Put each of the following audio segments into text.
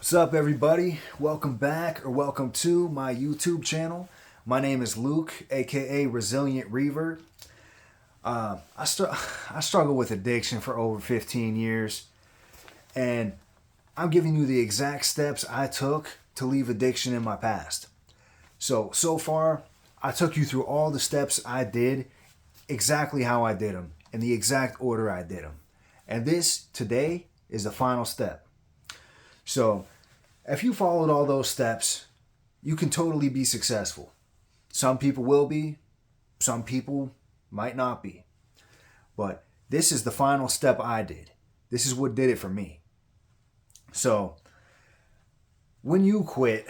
What's up, everybody? Welcome back or welcome to my YouTube channel. My name is Luke, aka Resilient Revert. I struggle with addiction for over 15 years, and I'm giving you the exact steps I took to leave addiction in my past. So far, I took you through all the steps I did, exactly how I did them, in the exact order I did them. And this, today, is the final step. So, if you followed all those steps, you can totally be successful. Some people will be, some people might not be. But this is the final step I did. This is what did it for me. So, when you quit,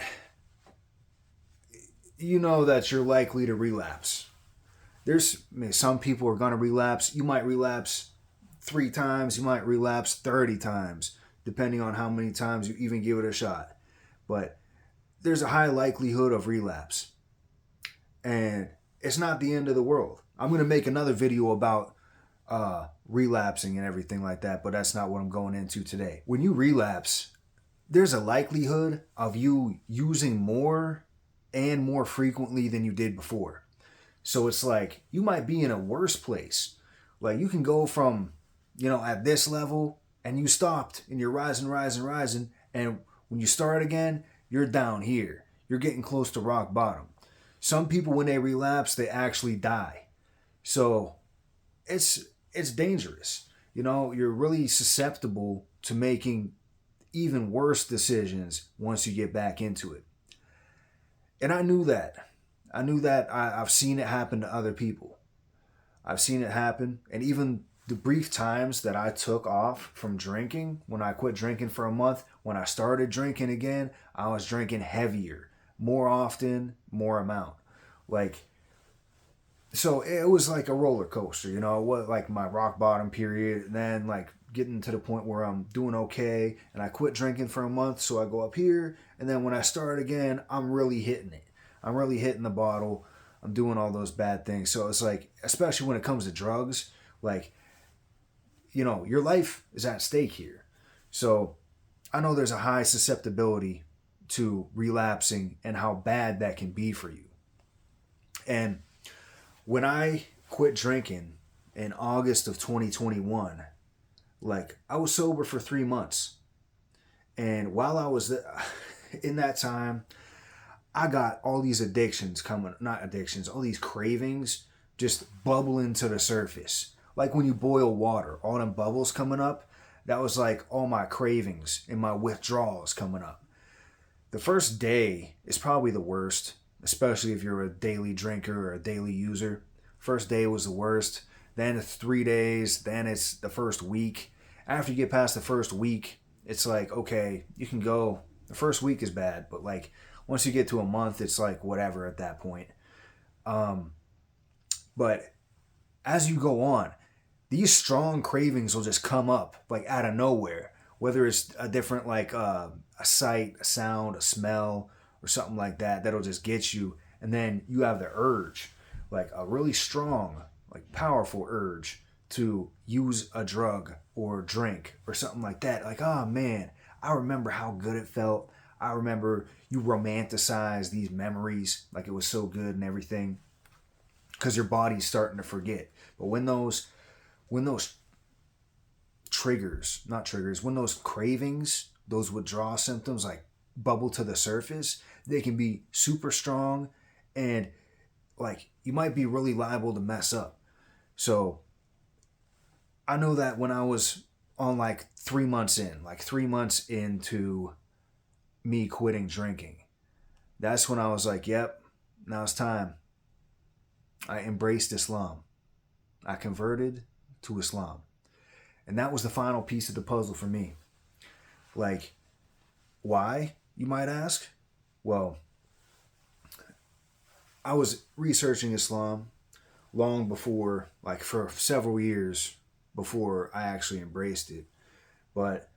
you know that you're likely to relapse. Some people are going to relapse. You might relapse 3 times, you might relapse 30 times, depending on how many times you even give it a shot. But there's a high likelihood of relapse. And it's not the end of the world. I'm going to make another video about relapsing and everything like that, but that's not what I'm going into today. When you relapse, there's a likelihood of you using more and more frequently than you did before. So it's like you might be in a worse place. Like you can go from, at this level and you stopped and you're rising, and when you start again, you're down here. You're getting close to rock bottom. Some people, when they relapse, they actually die. So it's dangerous. You're really susceptible to making even worse decisions once you get back into it. And I knew that. I've seen it happen to other people. I've seen it happen. And even the brief times that I took off from drinking, when I quit drinking for a month, when I started drinking again, I was drinking heavier, more often, more amount. So it was like a roller coaster, it was like my rock bottom period, and then like getting to the point where I'm doing okay, and I quit drinking for a month, so I go up here, and then when I start again, I'm really hitting it. I'm really hitting the bottle. I'm doing all those bad things. So it's like, especially when it comes to drugs, your life is at stake here. So I know there's a high susceptibility to relapsing and how bad that can be for you. And when I quit drinking in August of 2021, I was sober for 3 months. And while I was in that time, I got all these all these cravings just bubbling to the surface. Like when you boil water, all them bubbles coming up, that was like all my cravings and my withdrawals coming up. The first day is probably the worst, especially if you're a daily drinker or a daily user. First day was the worst. Then it's 3 days. Then it's the first week. After you get past the first week, it's like, okay, you can go. The first week is bad, but once you get to a month, it's like whatever at that point. But as you go on, these strong cravings will just come up out of nowhere. Whether it's a different a sight, a sound, a smell, or something like that, that'll just get you. And then you have the urge, a really strong, powerful urge to use a drug or drink or something like that. Oh man, I remember how good it felt. I remember you romanticize these memories like it was so good and everything, because your body's starting to forget. But when those when those cravings, those withdrawal symptoms bubble to the surface, they can be super strong, and you might be really liable to mess up. So I know that when I was on 3 months in, 3 months into me quitting drinking, that's when I was like, yep, now it's time. I embraced Islam. I converted to Islam. And that was the final piece of the puzzle for me. Why, you might ask? Well, I was researching Islam long before, for several years before I actually embraced it. But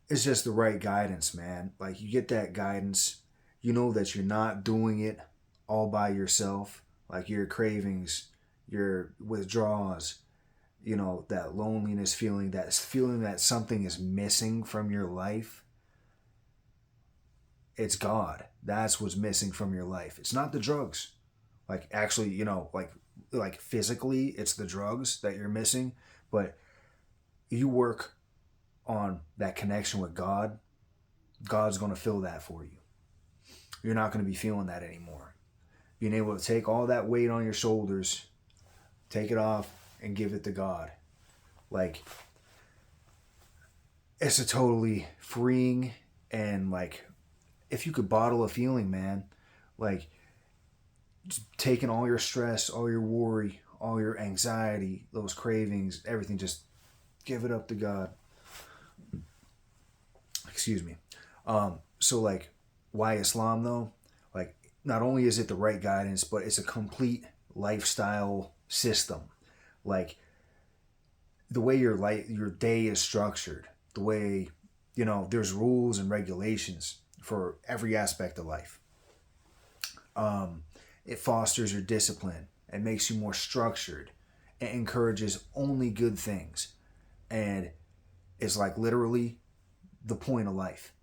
it's just the right guidance, man. You get that guidance, you know that you're not doing it all by yourself. Your cravings, your withdrawals, that loneliness feeling, that feeling that something is missing from your life. It's God. That's what's missing from your life. It's not the drugs. Like actually, like physically, it's the drugs that you're missing. But you work on that connection with God, God's going to fill that for you. You're not going to be feeling that anymore. Being able to take all that weight on your shoulders, take it off, and give it to God. Like, it's a totally freeing, and like, if you could bottle a feeling, man, like, just taking all your stress, all your worry, all your anxiety, those cravings, everything, just give it up to God. Excuse me. So like, why Islam though? Like, not only is it the right guidance, but it's a complete lifestyle system. Like, the way your day is structured, the way, there's rules and regulations for every aspect of life. It fosters your discipline and makes you more structured. It encourages only good things, and it's like literally the point of life.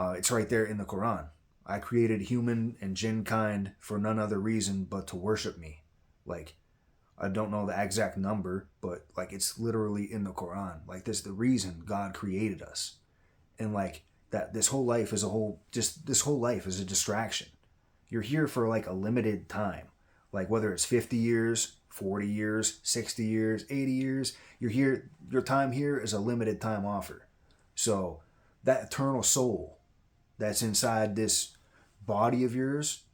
It's right there in the Quran. I created human and jinn kind for none other reason but to worship me. Like, I don't know the exact number, but like, it's literally in the Quran. Like, this is the reason God created us. And like, that this whole life is this whole life is a distraction. You're here for like a limited time. Like, whether it's 50 years, 40 years, 60 years, 80 years, you're here, your time here is a limited time offer. So that eternal soul that's inside this body of yours,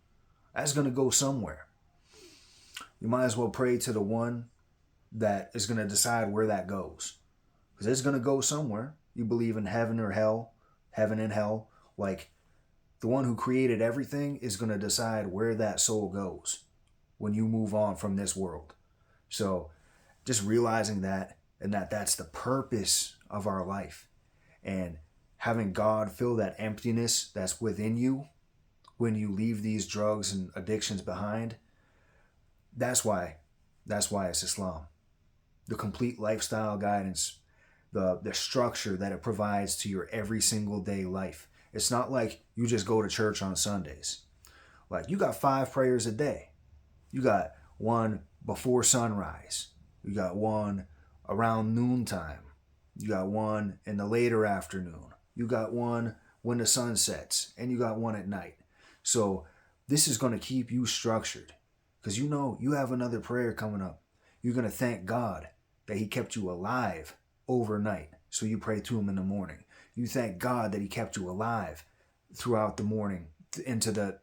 that's going to go somewhere. You might as well pray to the one that is going to decide where that goes. Because it's going to go somewhere. You believe in heaven or hell, heaven and hell. Like, the one who created everything is going to decide where that soul goes when you move on from this world. So just realizing that, and that's the purpose of our life. And having God fill that emptiness that's within you when you leave these drugs and addictions behind, that's why it's Islam. The complete lifestyle guidance, the structure that it provides to your every single day life. It's not like you just go to church on Sundays. Like, you got 5 prayers a day. You got one before sunrise. You got one around noontime. You got one in the later afternoon. You got one when the sun sets. And you got one at night. So this is going to keep you structured. Because you have another prayer coming up. You're going to thank God that he kept you alive overnight. So you pray to him in the morning. You thank God that he kept you alive throughout the morning into the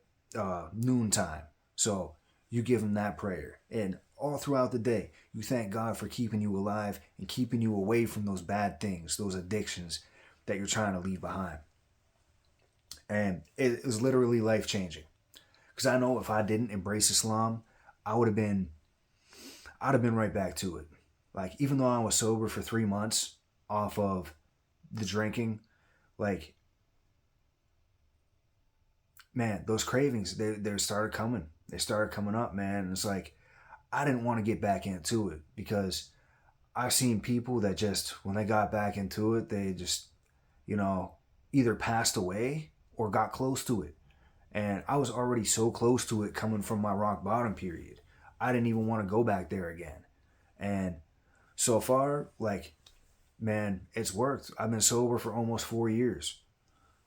noontime. So you give him that prayer. And all throughout the day, you thank God for keeping you alive and keeping you away from those bad things, those addictions that you're trying to leave behind. And it was literally life-changing. Because I know if I didn't embrace Islam, I'd have been right back to it. Like, even though I was sober for 3 months off of the drinking, like, man, those cravings, they started coming. They started coming up, man. And it's like, I didn't want to get back into it because I've seen people that just, when they got back into it, they just, either passed away or got close to it. And I was already so close to it coming from my rock bottom period. I didn't even want to go back there again. And so far, like, man, it's worked. I've been sober for almost 4 years.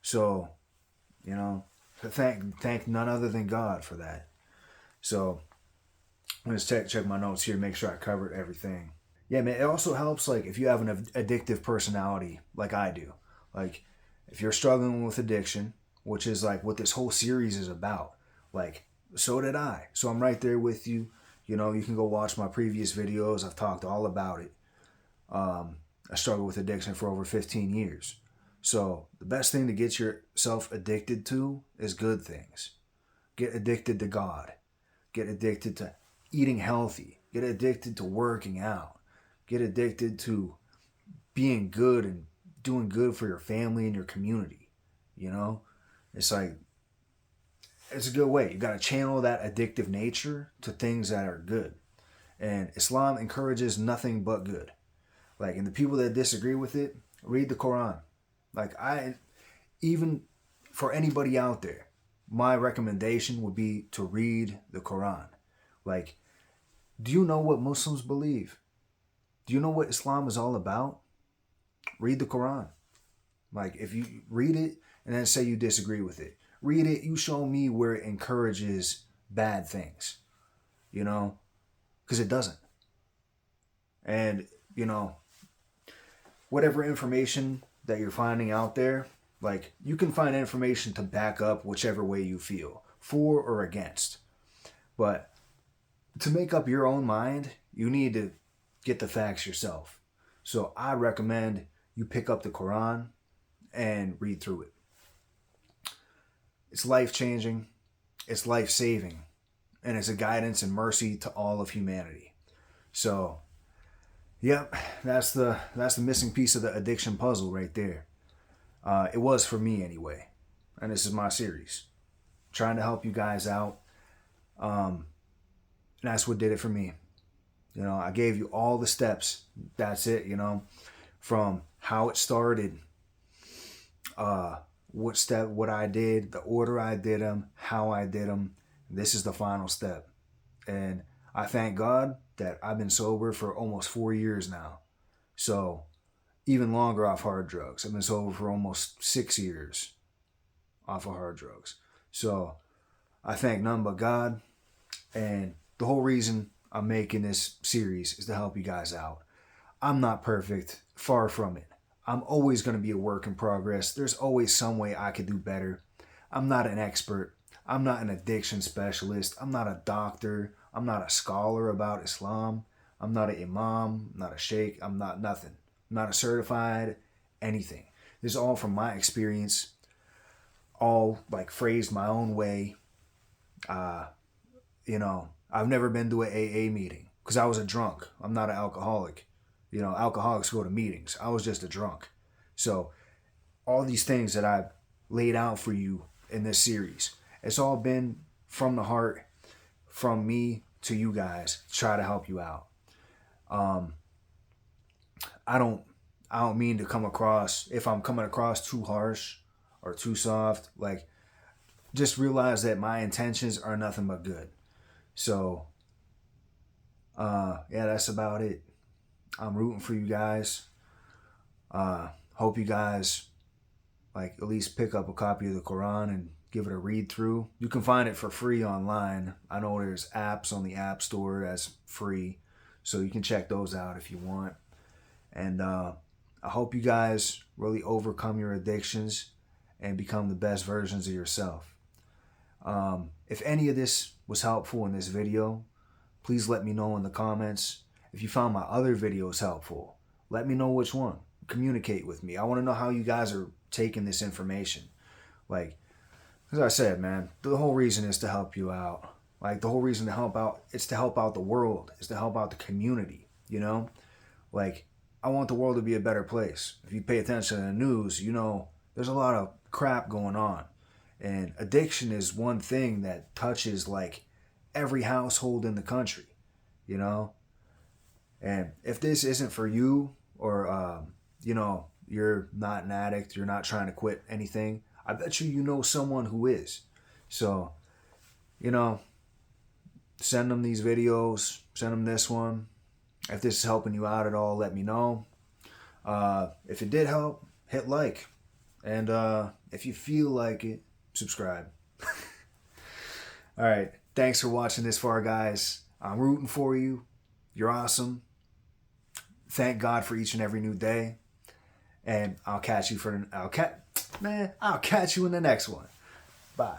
So, thank none other than God for that. So, I'm going to check my notes here, make sure I covered everything. Yeah, man, it also helps, like, if you have an addictive personality like I do. Like, if you're struggling with addiction, which is, like, what this whole series is about. Like, so did I. So I'm right there with you. You can go watch my previous videos. I've talked all about it. I struggled with addiction for over 15 years. So the best thing to get yourself addicted to is good things. Get addicted to God. Get addicted to eating healthy. Get addicted to working out. Get addicted to being good and doing good for your family and your community. It's like, it's a good way. You got to channel that addictive nature to things that are good. And Islam encourages nothing but good. Like, and the people that disagree with it, read the Quran. Like, even for anybody out there, my recommendation would be to read the Quran. Like, do you know what Muslims believe? Do you know what Islam is all about? Read the Quran. Like, if you read it and then say you disagree with it, read it, you show me where it encourages bad things, you know, because it doesn't. And, you know, whatever information that you're finding out there, like, you can find information to back up whichever way you feel, for or against. But to make up your own mind, you need to get the facts yourself. So I recommend you pick up the Quran and read through it. It's life-changing, it's life-saving, and it's a guidance and mercy to all of humanity. So, yep, that's the missing piece of the addiction puzzle right there. It was for me anyway, and this is my series, trying to help you guys out. And that's what did it for me. You know, I gave you all the steps. That's it, you know, from how it started, what I did, the order I did them, how I did them. This is the final step. And I thank God that I've been sober for almost 4 years now. So even longer off hard drugs. I've been sober for almost 6 years off of hard drugs. So I thank none but God. And the whole reason I'm making this series is to help you guys out. I'm not perfect, far from it. I'm always going to be a work in progress. There's always some way I could do better. I'm not an expert. I'm not an addiction specialist. I'm not a doctor. I'm not a scholar about Islam. I'm not an imam. I'm not a sheikh. I'm not nothing. I'm not a certified anything. This is all from my experience, all like phrased my own way. You know, I've never been to an AA meeting because I was a drunk. I'm not an alcoholic. You know, alcoholics go to meetings. I was just a drunk. So all these things that I've laid out for you in this series, it's all been from the heart, from me to you guys, to try to help you out. I don't mean to come across, if I'm coming across too harsh or too soft, like, just realize that my intentions are nothing but good. So, yeah, that's about it. I'm rooting for you guys. Hope you guys, like, at least pick up a copy of the Quran and give it a read through. You can find it for free online. I know there's apps on the App Store that's free, so you can check those out if you want. And I hope you guys really overcome your addictions and become the best versions of yourself. If any of this was helpful in this video, please let me know in the comments. If you found my other videos helpful, let me know which one. Communicate with me. I want to know how you guys are taking this information. Like, as I said, man, the whole reason is to help you out. Like, the whole reason to help out, it's to help out the world. It's to help out the community, you know? Like, I want the world to be a better place. If you pay attention to the news, you know, there's a lot of crap going on. And addiction is one thing that touches, like, every household in the country, you know? And if this isn't for you, or, you know, you're not an addict, you're not trying to quit anything, I bet you know someone who is. So, you know, send them these videos, send them this one. If this is helping you out at all, let me know. If it did help, hit like. And if you feel like it, subscribe. All right. Thanks for watching this far, guys. I'm rooting for you. You're awesome. Thank God for each and every new day. And I'll catch you in the next one. Bye.